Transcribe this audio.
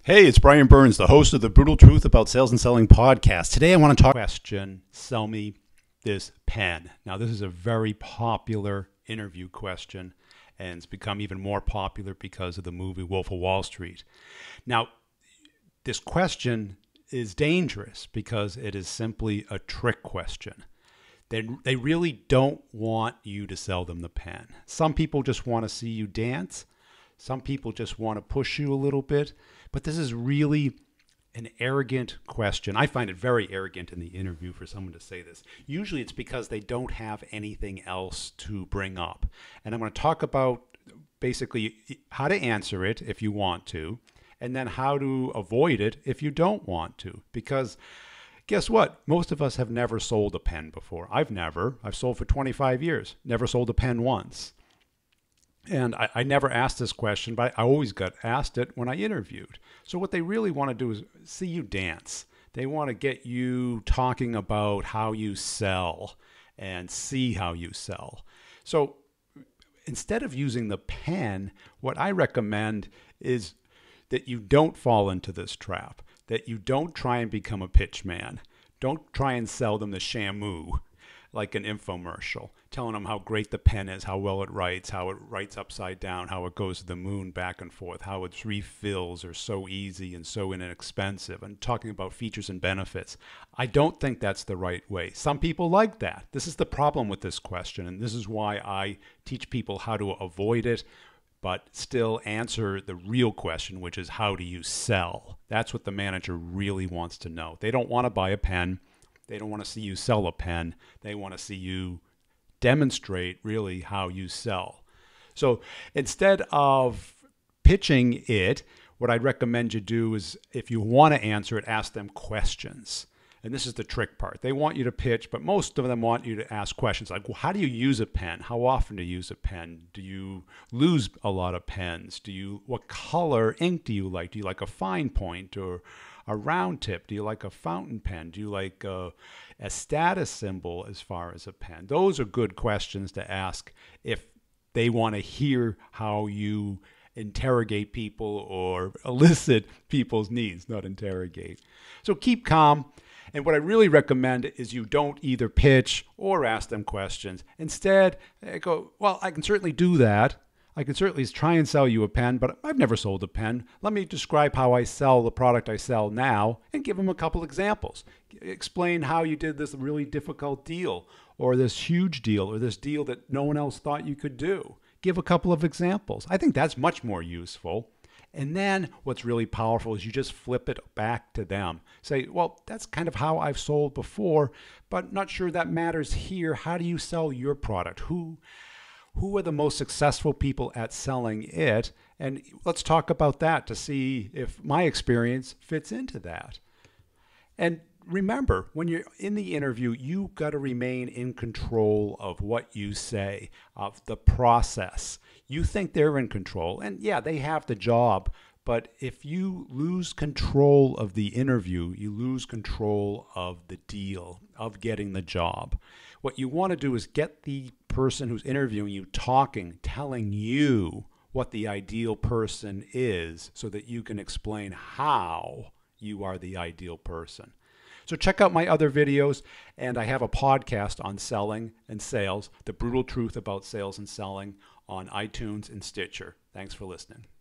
Hey, it's Brian Burns, the host of the Brutal Truth About Sales and Selling podcast. Today I want to talk question, sell me this pen. Now, this is a very popular interview question, and it's become even more popular because of the movie Wolf of Wall Street. Now, this question is dangerous because it is simply a trick question. They really don't want you to sell them the pen. Some people just want to see you dance. Some people just want to push you a little bit. But this is really an arrogant question. I find it very arrogant in the interview for someone to say this. Usually it's because they don't have anything else to bring up. And I'm going to talk about basically how to answer it if you want to, and then how to avoid it if you don't want to. Because guess what? Most of us have never sold a pen before. I've sold for 25 years, never sold a pen once. And I never asked this question, but I always got asked it when I interviewed. So what they really want to do is see you dance. They want to get you talking about how you sell and see how you sell. So instead of using the pen, what I recommend is that you don't fall into this trap, that you don't try and become a pitch man. Don't try and sell them the Shamu like an infomercial, telling them how great the pen is, how well it writes upside down, how it goes to the moon back and forth, how its refills are so easy and so inexpensive, and talking about features and benefits. I don't think that's the right way. Some people like that. This is the problem with this question, and this is why I teach people how to avoid it, but still answer the real question, which is how do you sell? That's what the manager really wants to know. They don't want to buy a pen. They don't want to see you sell a pen. They want to see you demonstrate really how you sell. So instead of pitching it, what I'd recommend you do is, if you want to answer it, ask them questions. And this is the trick part. They want you to pitch, but most of them want you to ask questions like, well, how do you use a pen? How often do you use a pen? Do you lose a lot of pens? What color ink do you like? Do you like a fine point or a round tip? Do you like a fountain pen? Do you like a status symbol as far as a pen? Those are good questions to ask if they want to hear how you interrogate people or elicit people's needs, not interrogate. So keep calm. And what I really recommend is you don't either pitch or ask them questions. Instead, go, well, I can certainly do that. I can certainly try and sell you a pen, but I've never sold a pen. Let me describe how I sell the product I sell now and give them a couple examples. Explain how you did this really difficult deal or this huge deal or this deal that no one else thought you could do. Give a couple of examples. I think that's much more useful. And then what's really powerful is you just flip it back to them. Say, well, that's kind of how I've sold before, but not sure that matters here. How do you sell your product? Who are the most successful people at selling it? And let's talk about that to see if my experience fits into that. And remember, when you're in the interview, you've got to remain in control of what you say, of the process. You think they're in control, and yeah, they have the job, but if you lose control of the interview, you lose control of the deal, of getting the job. What you want to do is get the person who's interviewing you talking, telling you what the ideal person is so that you can explain how you are the ideal person. So check out my other videos, and I have a podcast on selling and sales, The Brutal Truth About Sales and Selling, on iTunes and Stitcher. Thanks for listening.